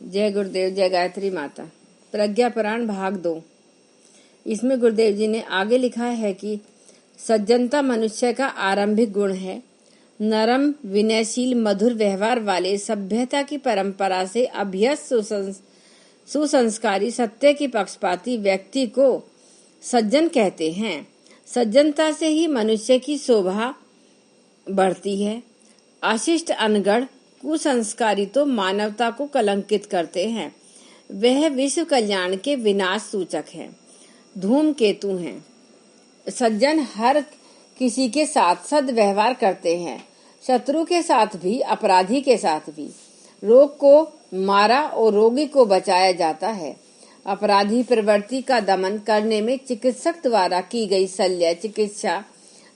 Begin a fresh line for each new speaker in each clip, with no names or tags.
जय गुरुदेव, जय गायत्री माता। प्रज्ञा पुराण भाग 2। इसमें गुरुदेव जी ने आगे लिखा है कि सज्जनता मनुष्य का आरंभिक गुण है। नरम, विनयशील, मधुर व्यवहार वाले, सभ्यता की परंपरा से अभ्यस्त, सुसंस्कारी, सत्य की पक्षपाती व्यक्ति को सज्जन कहते हैं। सज्जनता से ही मनुष्य की शोभा बढ़ती है। अशिष्ट, अनगढ़, कुसंस्कारी तो मानवता को कलंकित करते हैं। वह विश्व कल्याण के विनाश सूचक है, धूमकेतु हैं। सज्जन हर किसी के साथ सद्व्यवहार करते हैं, शत्रु के साथ भी, अपराधी के साथ भी। रोग को मारा और रोगी को बचाया जाता है। अपराधी प्रवृत्ति का दमन करने में चिकित्सक द्वारा की गई शल्य चिकित्सा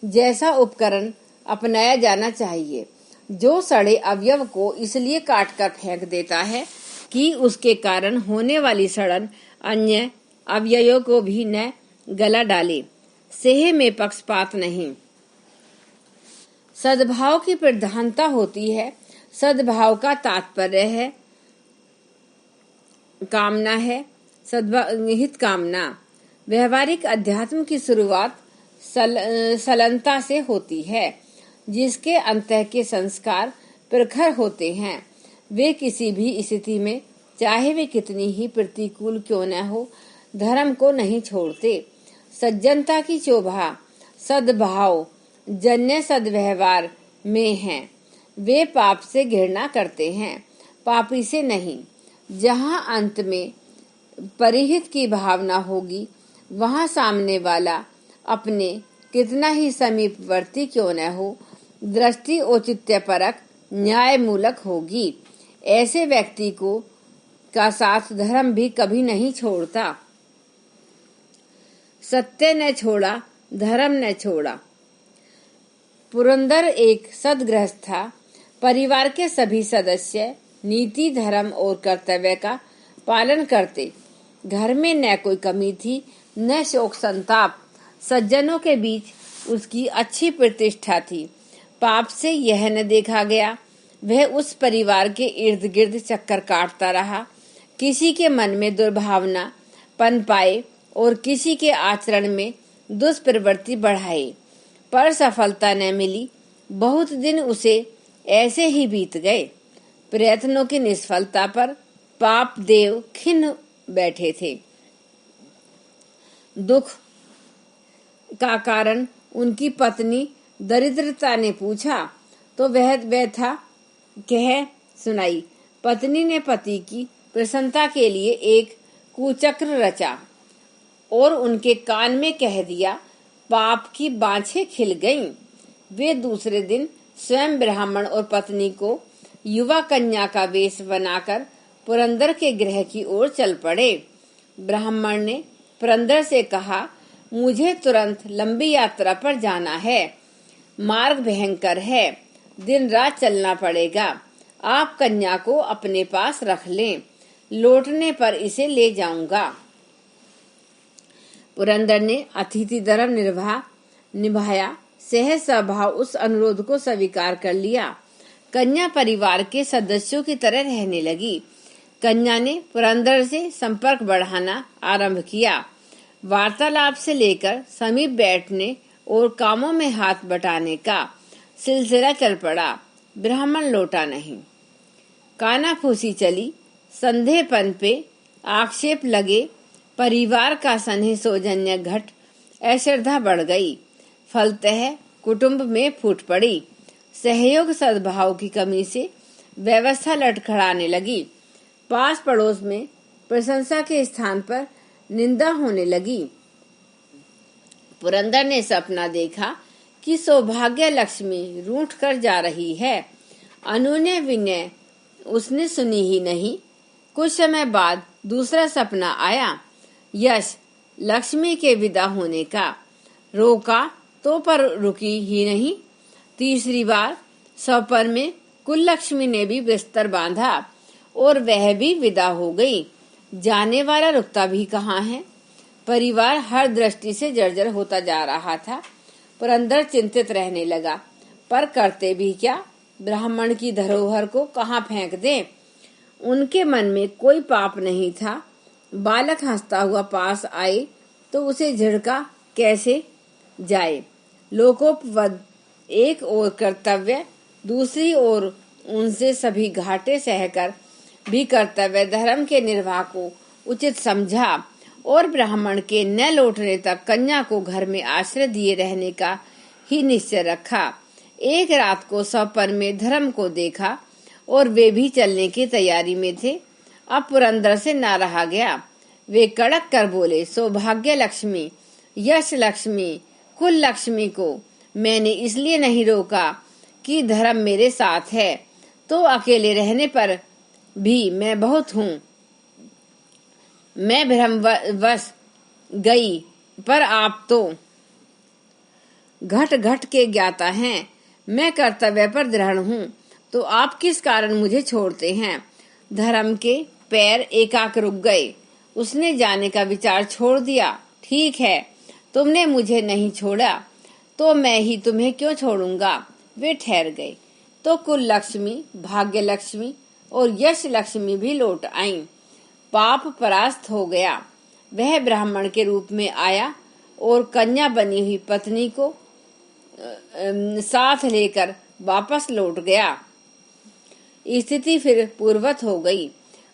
जैसा उपकरण अपनाया जाना चाहिए, जो सड़े अवयव को इसलिए काट कर फेंक देता है कि उसके कारण होने वाली सड़न अन्य अवयवों को भी न गला डाले। सेह में पक्षपात नहीं। सद्भाव की प्रधानता होती है। सद्भाव का तात्पर्य है कामना है, हित कामना। व्यवहारिक अध्यात्म की शुरुआत सलनता से होती है। जिसके अंतः के संस्कार प्रखर होते हैं, वे किसी भी स्थिति में, चाहे वे कितनी ही प्रतिकूल क्यों न हो, धर्म को नहीं छोड़ते। सज्जनता की शोभा सद्भाव जन्य सद्व्यवहार में है। वे पाप से घृणा करते हैं, पापी से नहीं। जहाँ अंत में परिहित की भावना होगी, वहाँ सामने वाला अपने कितना ही समीपवर्ती क्यों न हो, दृष्टि औचित्यपरक, न्यायमूलक होगी। ऐसे व्यक्ति को का साथ धर्म भी कभी नहीं छोड़ता। सत्य न छोड़ा, धर्म न छोड़ा। पुरंदर एक सद्गृहस्थ था। परिवार के सभी सदस्य नीति, धर्म और कर्तव्य का पालन करते। घर में न कोई कमी थी, न शोक संताप। सज्जनों के बीच उसकी अच्छी प्रतिष्ठा थी। पाप से यह न देखा गया, वह उस परिवार के इर्द गिर्द चक्कर काटता रहा। किसी के मन में दुर्भावना पनपाए और किसी के आचरण में दुष्प्रवृत्ति बढ़ाए, पर सफलता न मिली। बहुत दिन उसे ऐसे ही बीत गए। प्रयत्नों की निष्फलता पर पाप देव खिन्न बैठे थे। दुख का कारण उनकी पत्नी दरिद्रता ने पूछा तो वह व्यथा कह सुनाई। पत्नी ने पति की प्रसन्नता के लिए एक कुचक्र रचा और उनके कान में कह दिया, पाप की बाछें खिल गईं। वे दूसरे दिन स्वयं ब्राह्मण और पत्नी को युवा कन्या का वेश बनाकर पुरंदर के गृह की ओर चल पड़े। ब्राह्मण ने पुरंदर से कहा, मुझे तुरंत लंबी यात्रा पर जाना है। मार्ग भयंकर है, दिन रात चलना पड़ेगा। आप कन्या को अपने पास रख लें, लौटने पर इसे ले जाऊंगा। पुरंदर ने अतिथि धर्म निभाया। सहज स्वभाव उस अनुरोध को स्वीकार कर लिया। कन्या परिवार के सदस्यों की तरह रहने लगी। कन्या ने पुरंदर से संपर्क बढ़ाना आरंभ किया। वार्तालाप से लेकर समीप बैठने और कामों में हाथ बटाने का सिलसिला चल पड़ा। ब्राह्मण लौटा नहीं। कानाफूसी चली। संदेहपन पे आक्षेप लगे। परिवार का स्नेह सौजन्य घट अश्रद्धा बढ़ गई। फलतः कुटुंब में फूट पड़ी। सहयोग सद्भाव की कमी से व्यवस्था लड़खड़ाने लगी। पास पड़ोस में प्रशंसा के स्थान पर निंदा होने लगी। पुरंदर ने सपना देखा कि सौभाग्य लक्ष्मी रूठ कर जा रही है। अनुनय विनय उसने सुनी ही नहीं। कुछ समय बाद दूसरा सपना आया, यश लक्ष्मी के विदा होने का। रोका तो पर रुकी ही नहीं। तीसरी बार सपर में कुल लक्ष्मी ने भी बिस्तर बांधा और वह भी विदा हो गई। जाने वाला रुकता भी कहाँ है। परिवार हर दृष्टि से जर्जर होता जा रहा था। पुरंदर चिंतित रहने लगा, पर करते भी क्या। ब्राह्मण की धरोहर को कहाँ फेंक दें। उनके मन में कोई पाप नहीं था। बालक हंसता हुआ पास आए तो उसे झिड़का कैसे जाए। लोकोपवद एक ओर कर्तव्य, दूसरी ओर उनसे सभी घाटे सहकर भी कर्तव्य धर्म के निर्वाह को उचित समझा और ब्राह्मण के न लौटने तक कन्या को घर में आश्रय दिए रहने का ही निश्चय रखा। एक रात को सपन में धर्म को देखा और वे भी चलने की तैयारी में थे। अब पुरंदर से ना रहा गया। वे कड़क कर बोले, सौभाग्य लक्ष्मी, यश लक्ष्मी, कुल लक्ष्मी को मैंने इसलिए नहीं रोका कि धर्म मेरे साथ है, तो अकेले रहने पर भी मैं बहुत हूँ। मैं भ्रमवश गई, पर आप तो घट घट के ज्ञाता हैं। मैं कर्तव्य पर दृढ़ हूँ, तो आप किस कारण मुझे छोड़ते हैं। धर्म के पैर एकाक रुक गए। उसने जाने का विचार छोड़ दिया। ठीक है, तुमने मुझे नहीं छोड़ा तो मैं ही तुम्हें क्यों छोड़ूंगा। वे ठहर गए तो कुल लक्ष्मी, भाग्य लक्ष्मी और यश लक्ष्मी भी लौट आईं। पाप परास्त हो गया। वह ब्राह्मण के रूप में आया और कन्या बनी हुई पत्नी को साथ लेकर वापस लौट गया। स्थिति फिर पूर्ववत हो गई।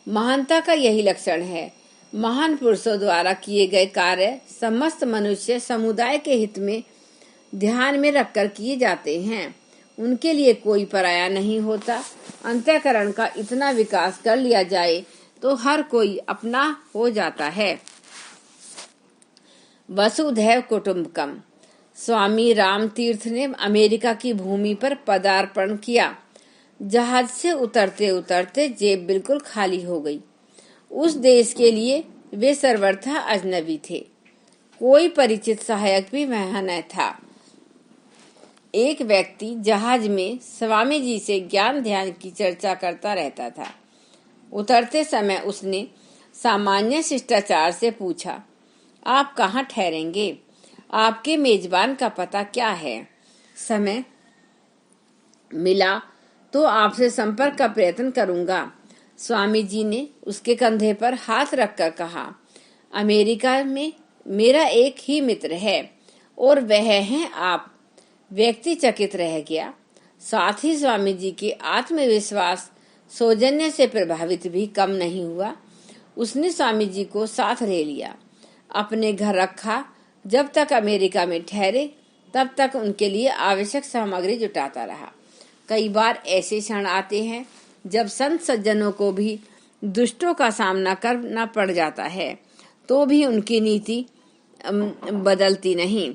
महानता का यही लक्षण है। महान पुरुषों द्वारा किए गए कार्य समस्त मनुष्य समुदाय के हित में ध्यान में रखकर किए जाते हैं। उनके लिए कोई पराया नहीं होता। अंतःकरण का इतना विकास कर लिया जाए तो हर कोई अपना हो जाता है। वसुधैव कुटुंबकम। स्वामी राम तीर्थ ने अमेरिका की भूमि पर पदार्पण किया। जहाज से उतरते उतरते जेब बिल्कुल खाली हो गई। उस देश के लिए वे सर्वथा अजनबी थे। कोई परिचित सहायक भी वहां न था। एक व्यक्ति जहाज में स्वामी जी से ज्ञान ध्यान की चर्चा करता रहता था। उतरते समय उसने सामान्य शिष्टाचार से पूछा, आप कहाँ ठहरेंगे? आपके मेजबान का पता क्या है? समय मिला तो आपसे संपर्क का प्रयत्न करूंगा। स्वामी जी ने उसके कंधे पर हाथ रखकर कहा, अमेरिका में मेरा एक ही मित्र है और वह हैं आप। व्यक्ति चकित रह गया। साथ ही स्वामी जी के आत्मविश्वास सौजन्य से प्रभावित भी कम नहीं हुआ। उसने स्वामी जी को साथ ले लिया, अपने घर रखा। जब तक अमेरिका में ठहरे तब तक उनके लिए आवश्यक सामग्री जुटाता रहा। कई बार ऐसे क्षण आते हैं जब संत सज्जनों को भी दुष्टों का सामना करना पड़ जाता है, तो भी उनकी नीति बदलती नहीं।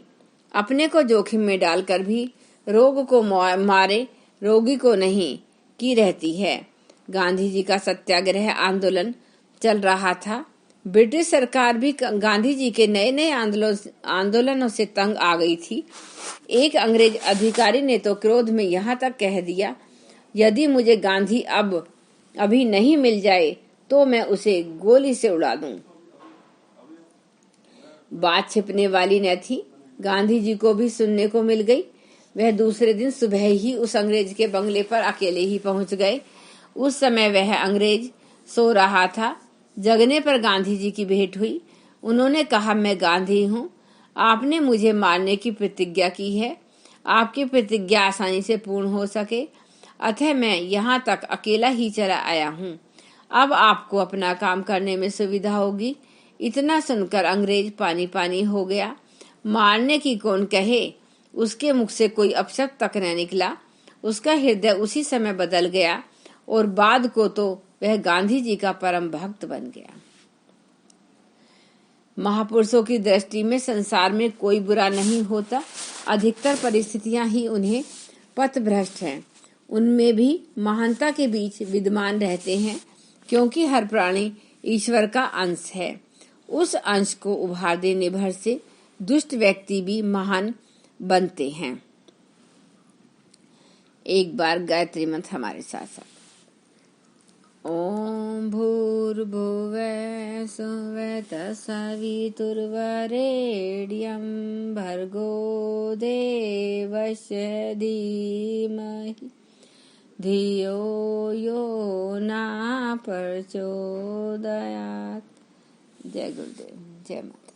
अपने को जोखिम में डालकर भी रोग को मारे रोगी को नहीं की रहती है। गांधी जी का सत्याग्रह आंदोलन चल रहा था। ब्रिटिश सरकार भी गांधी जी के नए नए आंदोलनों से तंग आ गई थी। एक अंग्रेज अधिकारी ने तो क्रोध में यहाँ तक कह दिया, यदि मुझे गांधी अभी नहीं मिल जाए तो मैं उसे गोली से उड़ा दूं। बात छिपने वाली न थी। गांधी जी को भी सुनने को मिल गई। वह दूसरे दिन सुबह ही उस अंग्रेज के बंगले पर अकेले ही पहुंच गए। उस समय वह अंग्रेज सो रहा था। जगने पर गांधी जी की भेंट हुई। उन्होंने कहा, मैं गांधी हूँ। आपने मुझे मारने की प्रतिज्ञा की है। आपकी प्रतिज्ञा आसानी से पूर्ण हो सके, अतः मैं यहाँ तक अकेला ही चला आया हूँ। अब आपको अपना काम करने में सुविधा होगी। इतना सुनकर अंग्रेज पानी पानी हो गया। मारने की कौन कहे, उसके मुख से कोई अपशब्द तक न निकला। उसका हृदय उसी समय बदल गया और बाद को तो वह गांधी जी का परम भक्त बन गया। महापुरुषों की दृष्टि में संसार में कोई बुरा नहीं होता। अधिकतर परिस्थितियां ही उन्हें पथभ्रष्ट हैं। उनमें भी महानता के बीच विद्यमान रहते हैं, क्योंकि हर प्राणी ईश्वर का अंश है। उस अंश को उभार देने भर से दुष्ट व्यक्ति भी महान बनते हैं। एक बार गायत्री मंत्र हमारे साथ साथ। ओम भूर्भुवः स्वः तत्सवितुर्वरेण्यं भर्गो देवस्य धीमहि धियो यो न प्रचोदयात्। जय गुरुदेव, जय माता।